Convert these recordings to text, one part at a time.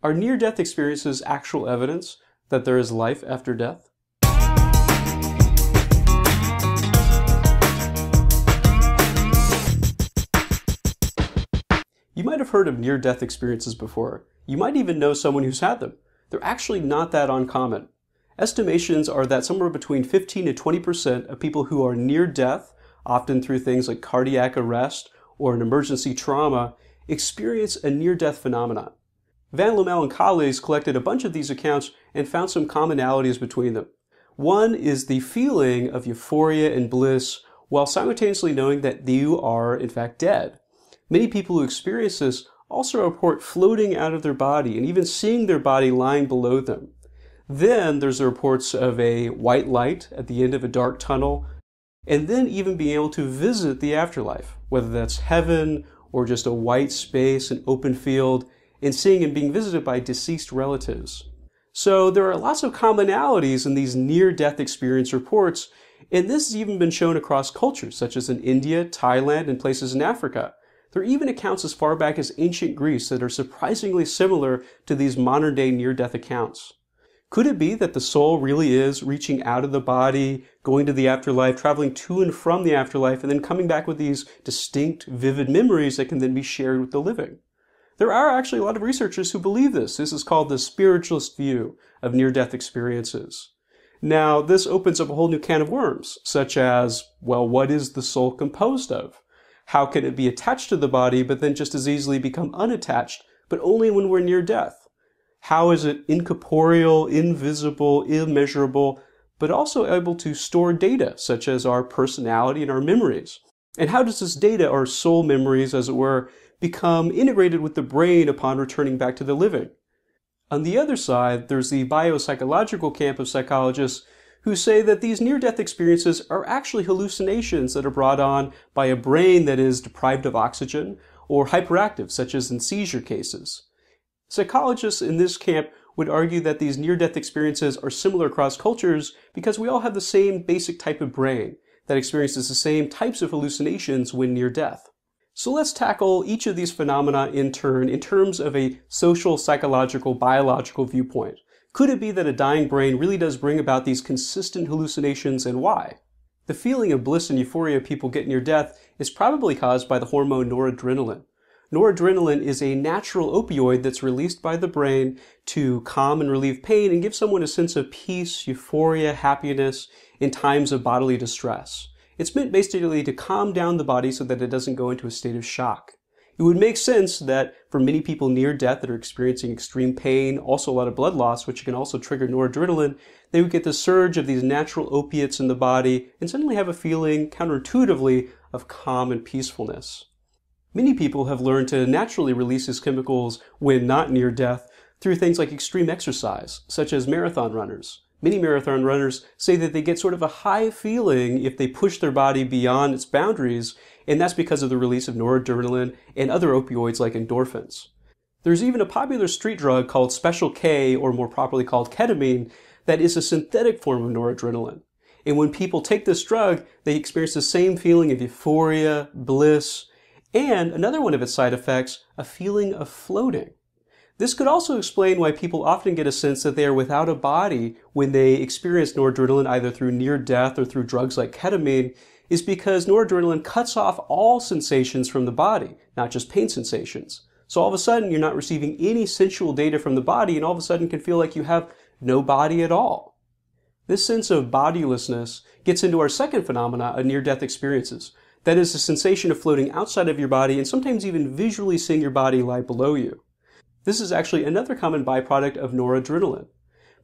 Are near-death experiences actual evidence that there is life after death? You might have heard of near-death experiences before. You might even know someone who's had them. They're actually not that uncommon. Estimations are that somewhere between 15 to 20% of people who are near death, often through things like cardiac arrest or an emergency trauma, experience a near-death phenomenon. Van Lommel and colleagues collected a bunch of these accounts and found some commonalities between them. One is the feeling of euphoria and bliss while simultaneously knowing that you are, in fact, dead. Many people who experience this also report floating out of their body and even seeing their body lying below them. Then there's the reports of a white light at the end of a dark tunnel, and then even being able to visit the afterlife, whether that's heaven or just a white space, an open field, and seeing and being visited by deceased relatives. So there are lots of commonalities in these near-death experience reports, and this has even been shown across cultures, such as in India, Thailand, and places in Africa. There are even accounts as far back as ancient Greece that are surprisingly similar to these modern-day near-death accounts. Could it be that the soul really is reaching out of the body, going to the afterlife, traveling to and from the afterlife, and then coming back with these distinct, vivid memories that can then be shared with the living? There are actually a lot of researchers who believe this. This is called the spiritualist view of near-death experiences. Now, this opens up a whole new can of worms, such as, well, what is the soul composed of? How can it be attached to the body, but then just as easily become unattached, but only when we're near death? How is it incorporeal, invisible, immeasurable, but also able to store data, such as our personality and our memories? And how does this data, our soul memories, as it were, become integrated with the brain upon returning back to the living? On the other side, there's the biopsychological camp of psychologists who say that these near-death experiences are actually hallucinations that are brought on by a brain that is deprived of oxygen or hyperactive, such as in seizure cases. Psychologists in this camp would argue that these near-death experiences are similar across cultures because we all have the same basic type of brain that experiences the same types of hallucinations when near death. So let's tackle each of these phenomena in turn in terms of a social, psychological, biological viewpoint. Could it be that a dying brain really does bring about these consistent hallucinations, and why? The feeling of bliss and euphoria people get near death is probably caused by the hormone noradrenaline. Noradrenaline is a natural opioid that's released by the brain to calm and relieve pain and give someone a sense of peace, euphoria, happiness in times of bodily distress. It's meant basically to calm down the body so that it doesn't go into a state of shock. It would make sense that for many people near death that are experiencing extreme pain, also a lot of blood loss, which can also trigger noradrenaline, they would get the surge of these natural opiates in the body and suddenly have a feeling counterintuitively of calm and peacefulness. Many people have learned to naturally release these chemicals when not near death through things like extreme exercise, such as marathon runners. Many marathon runners say that they get sort of a high feeling if they push their body beyond its boundaries, and that's because of the release of noradrenaline and other opioids like endorphins. There's even a popular street drug called Special K, or more properly called ketamine, that is a synthetic form of noradrenaline. And when people take this drug, they experience the same feeling of euphoria, bliss, and another one of its side effects, a feeling of floating. This could also explain why people often get a sense that they are without a body when they experience noradrenaline either through near death or through drugs like ketamine, is because noradrenaline cuts off all sensations from the body, not just pain sensations. So all of a sudden you're not receiving any sensual data from the body and all of a sudden can feel like you have no body at all. This sense of bodilessness gets into our second phenomena of near-death experiences. That is the sensation of floating outside of your body and sometimes even visually seeing your body lie below you. This is actually another common byproduct of noradrenaline.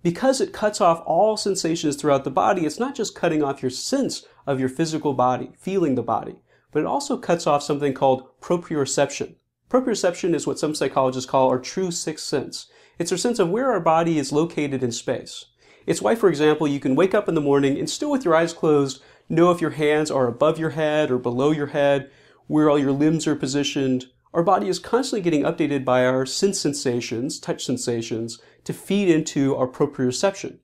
Because it cuts off all sensations throughout the body, it's not just cutting off your sense of your physical body, feeling the body, but it also cuts off something called proprioception. Proprioception is what some psychologists call our true sixth sense. It's our sense of where our body is located in space. It's why, for example, you can wake up in the morning and still with your eyes closed, know if your hands are above your head or below your head, where all your limbs are positioned. Our body is constantly getting updated by our sense sensations, touch sensations, to feed into our proprioception.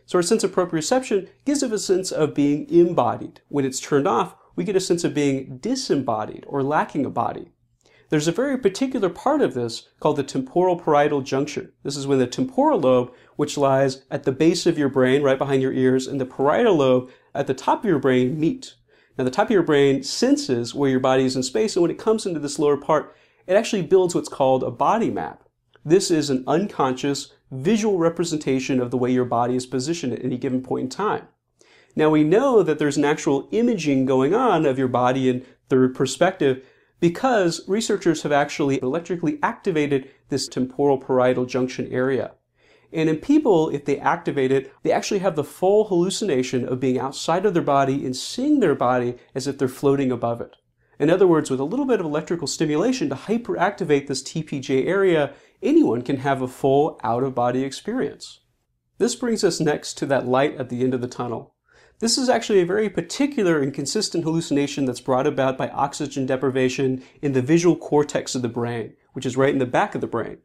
So our sense of proprioception gives us a sense of being embodied. When it's turned off, we get a sense of being disembodied or lacking a body. There's a very particular part of this called the temporal parietal junction. This is when the temporal lobe, which lies at the base of your brain, right behind your ears, and the parietal lobe at the top of your brain meet. Now, the top of your brain senses where your body is in space, and when it comes into this lower part, it actually builds what's called a body map. This is an unconscious visual representation of the way your body is positioned at any given point in time. Now, we know that there's an actual imaging going on of your body in third perspective because researchers have actually electrically activated this temporal parietal junction area. And in people, if they activate it, they actually have the full hallucination of being outside of their body and seeing their body as if they're floating above it. In other words, with a little bit of electrical stimulation to hyperactivate this TPJ area, anyone can have a full out-of-body experience. This brings us next to that light at the end of the tunnel. This is actually a very particular and consistent hallucination that's brought about by oxygen deprivation in the visual cortex of the brain, which is right in the back of the brain.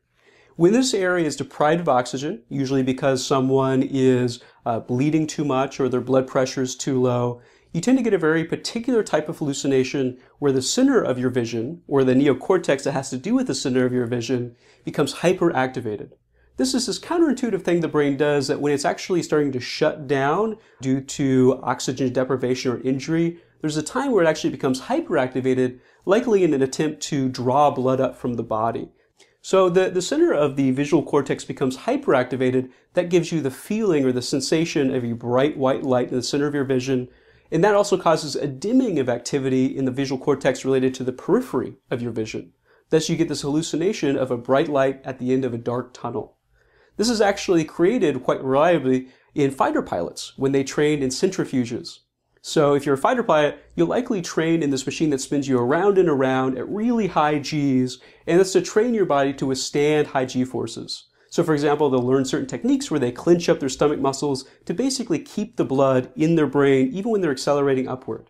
When this area is deprived of oxygen, usually because someone is bleeding too much or their blood pressure is too low, you tend to get a very particular type of hallucination where the center of your vision, or the neocortex that has to do with the center of your vision, becomes hyperactivated. This is this counterintuitive thing the brain does that when it's actually starting to shut down due to oxygen deprivation or injury, there's a time where it actually becomes hyperactivated, likely in an attempt to draw blood up from the body. So the center of the visual cortex becomes hyperactivated. That gives you the feeling or the sensation of a bright white light in the center of your vision. And that also causes a dimming of activity in the visual cortex related to the periphery of your vision. Thus you get this hallucination of a bright light at the end of a dark tunnel. This is actually created quite reliably in fighter pilots when they train in centrifuges. So if you're a fighter pilot, you'll likely train in this machine that spins you around and around at really high Gs, and that's to train your body to withstand high G forces. So for example, they'll learn certain techniques where they clench up their stomach muscles to basically keep the blood in their brain even when they're accelerating upward.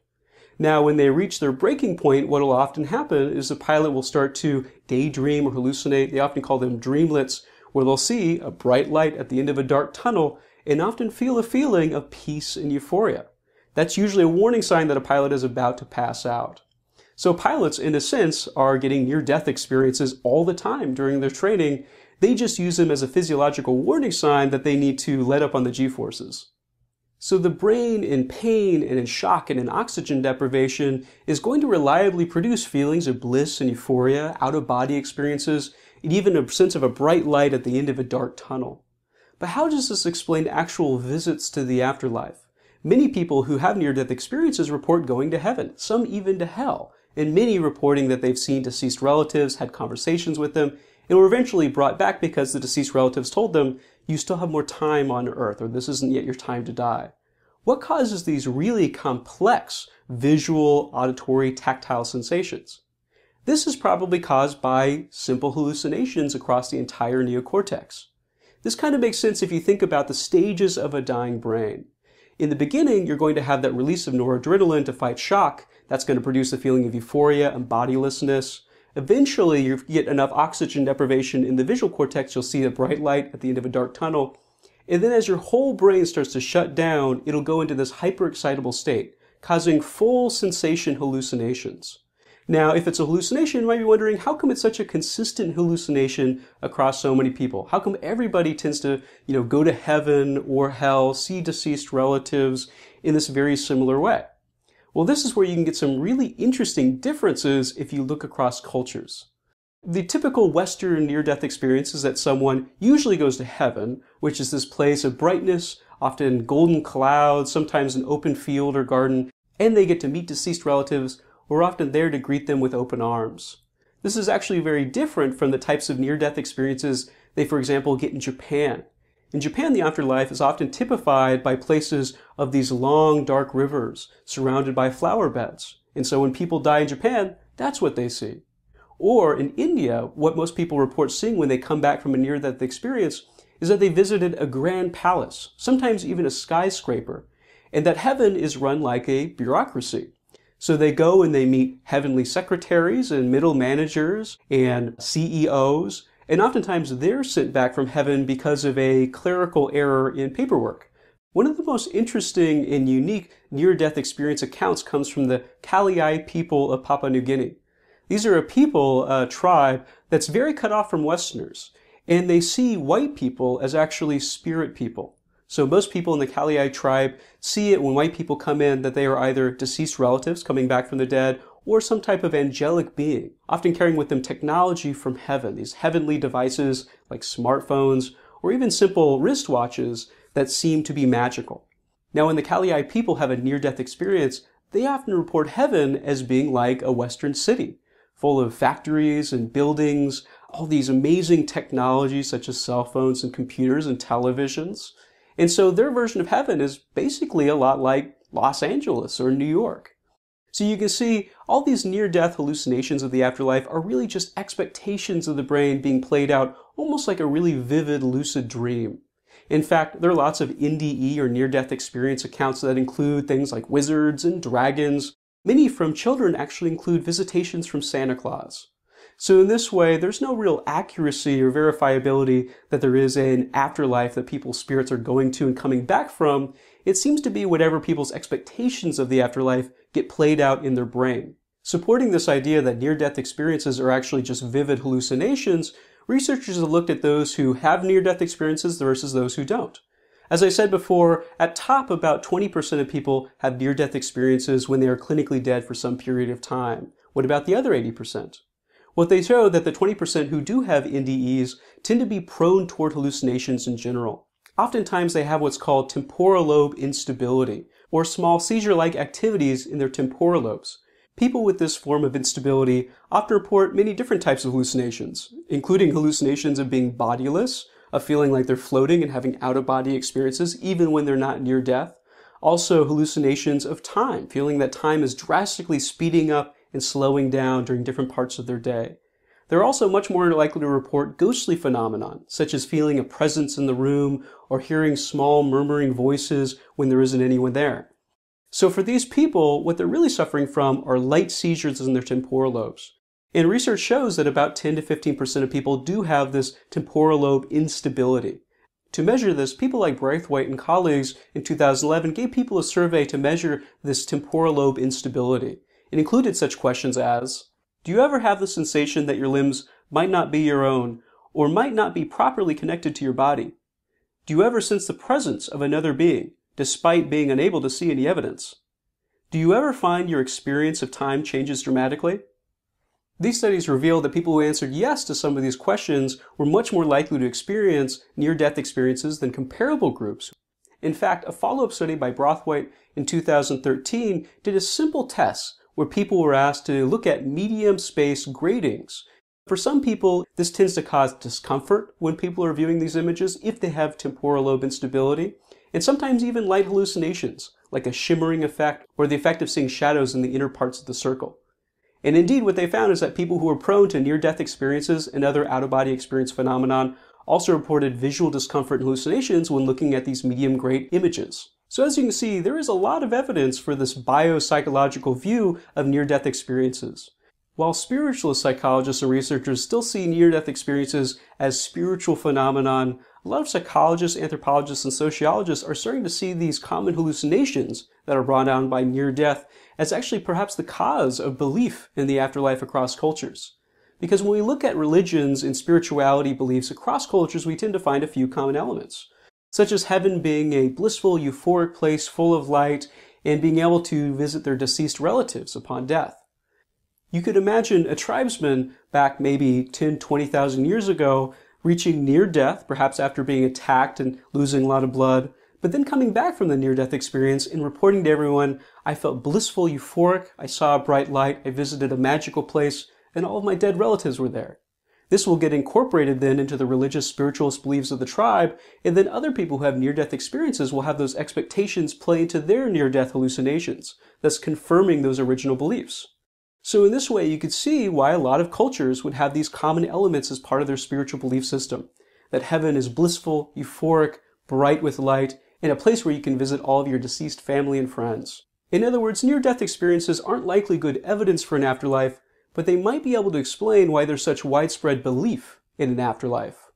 Now, when they reach their breaking point, what will often happen is the pilot will start to daydream or hallucinate. They often call them dreamlets, where they'll see a bright light at the end of a dark tunnel and often feel a feeling of peace and euphoria. That's usually a warning sign that a pilot is about to pass out. So pilots, in a sense, are getting near-death experiences all the time during their training. They just use them as a physiological warning sign that they need to let up on the G-forces. So the brain in pain and in shock and in oxygen deprivation is going to reliably produce feelings of bliss and euphoria, out-of-body experiences, and even a sense of a bright light at the end of a dark tunnel. But how does this explain actual visits to the afterlife? Many people who have near-death experiences report going to heaven, some even to hell, and many reporting that they've seen deceased relatives, had conversations with them, and were eventually brought back because the deceased relatives told them, you still have more time on earth, or this isn't yet your time to die. What causes these really complex visual, auditory, tactile sensations? This is probably caused by simple hallucinations across the entire neocortex. This kind of makes sense if you think about the stages of a dying brain. In the beginning, you're going to have that release of noradrenaline to fight shock. That's going to produce a feeling of euphoria and bodilessness. Eventually, you get enough oxygen deprivation in the visual cortex, you'll see a bright light at the end of a dark tunnel. And then as your whole brain starts to shut down, it'll go into this hyperexcitable state, causing full sensation hallucinations. Now, if it's a hallucination, you might be wondering, how come it's such a consistent hallucination across so many people? How come everybody tends to, go to heaven or hell, see deceased relatives in this very similar way? Well, this is where you can get some really interesting differences if you look across cultures. The typical Western near-death experience is that someone usually goes to heaven, which is this place of brightness, often golden clouds, sometimes an open field or garden, and they get to meet deceased relatives who are often there to greet them with open arms. This is actually very different from the types of near-death experiences they, for example, get in Japan. In Japan, the afterlife is often typified by places of these long, dark rivers surrounded by flower beds. And so when people die in Japan, that's what they see. Or in India, what most people report seeing when they come back from a near-death experience is that they visited a grand palace, sometimes even a skyscraper, and that heaven is run like a bureaucracy. So they go and they meet heavenly secretaries and middle managers and CEOs, and oftentimes they're sent back from heaven because of a clerical error in paperwork. One of the most interesting and unique near-death experience accounts comes from the Kaliai people of Papua New Guinea. These are a people, a tribe, that's very cut off from Westerners, and they see white people as actually spirit people. So most people in the Kalei tribe see it when white people come in that they are either deceased relatives coming back from the dead or some type of angelic being, often carrying with them technology from heaven, these heavenly devices like smartphones or even simple wristwatches that seem to be magical. Now, when the Kalei people have a near-death experience, they often report heaven as being like a Western city, full of factories and buildings, all these amazing technologies such as cell phones and computers and televisions. And so their version of heaven is basically a lot like Los Angeles or New York. So you can see all these near-death hallucinations of the afterlife are really just expectations of the brain being played out almost like a really vivid, lucid dream. In fact, there are lots of NDE or near-death experience accounts that include things like wizards and dragons. Many from children actually include visitations from Santa Claus. So in this way, there's no real accuracy or verifiability that there is an afterlife that people's spirits are going to and coming back from. It seems to be whatever people's expectations of the afterlife get played out in their brain. Supporting this idea that near-death experiences are actually just vivid hallucinations, researchers have looked at those who have near-death experiences versus those who don't. As I said before, at top, about 20% of people have near-death experiences when they are clinically dead for some period of time. What about the other 80%? What they show that the 20% who do have NDEs tend to be prone toward hallucinations in general. Oftentimes they have what's called temporal lobe instability, or small seizure-like activities in their temporal lobes. People with this form of instability often report many different types of hallucinations, including hallucinations of being bodiless, of feeling like they're floating and having out-of-body experiences even when they're not near death. Also hallucinations of time, feeling that time is drastically speeding up and slowing down during different parts of their day. They're also much more likely to report ghostly phenomenon, such as feeling a presence in the room or hearing small murmuring voices when there isn't anyone there. So for these people, what they're really suffering from are light seizures in their temporal lobes. And research shows that about 10 to 15% of people do have this temporal lobe instability. To measure this, people like Braithwaite and colleagues in 2011 gave people a survey to measure this temporal lobe instability. It included such questions as, do you ever have the sensation that your limbs might not be your own or might not be properly connected to your body? Do you ever sense the presence of another being, despite being unable to see any evidence? Do you ever find your experience of time changes dramatically? These studies revealed that people who answered yes to some of these questions were much more likely to experience near-death experiences than comparable groups. In fact, a follow-up study by Braithwaite in 2013 did a simple test where people were asked to look at medium space gratings. For some people, this tends to cause discomfort when people are viewing these images if they have temporal lobe instability, and sometimes even light hallucinations, like a shimmering effect or the effect of seeing shadows in the inner parts of the circle. And indeed, what they found is that people who are prone to near-death experiences and other out-of-body experience phenomenon also reported visual discomfort and hallucinations when looking at these medium-grade images. So as you can see, there is a lot of evidence for this biopsychological view of near-death experiences. While spiritualist psychologists and researchers still see near-death experiences as spiritual phenomenon, a lot of psychologists, anthropologists, and sociologists are starting to see these common hallucinations that are brought on by near-death as actually perhaps the cause of belief in the afterlife across cultures. Because when we look at religions and spirituality beliefs across cultures, we tend to find a few common elements, such as heaven being a blissful, euphoric place full of light and being able to visit their deceased relatives upon death. You could imagine a tribesman back maybe 10, 20,000 years ago reaching near death, perhaps after being attacked and losing a lot of blood, but then coming back from the near-death experience and reporting to everyone, I felt blissful, euphoric, I saw a bright light, I visited a magical place, and all of my dead relatives were there. This will get incorporated then into the religious spiritualist beliefs of the tribe, and then other people who have near-death experiences will have those expectations play into their near-death hallucinations, thus confirming those original beliefs. So in this way, you could see why a lot of cultures would have these common elements as part of their spiritual belief system, that heaven is blissful, euphoric, bright with light, and a place where you can visit all of your deceased family and friends. In other words, near-death experiences aren't likely good evidence for an afterlife, but they might be able to explain why there's such widespread belief in an afterlife.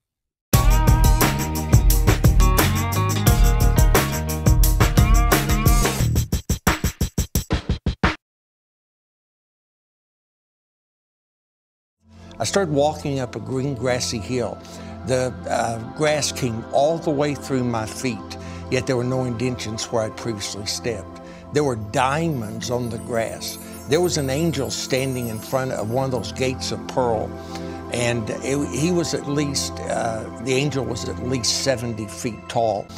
I started walking up a green grassy hill. The grass came all the way through my feet, yet there were no indentions where I'd previously stepped. There were diamonds on the grass. There was an angel standing in front of one of those gates of pearl, and he was at least, the angel was at least 70 feet tall.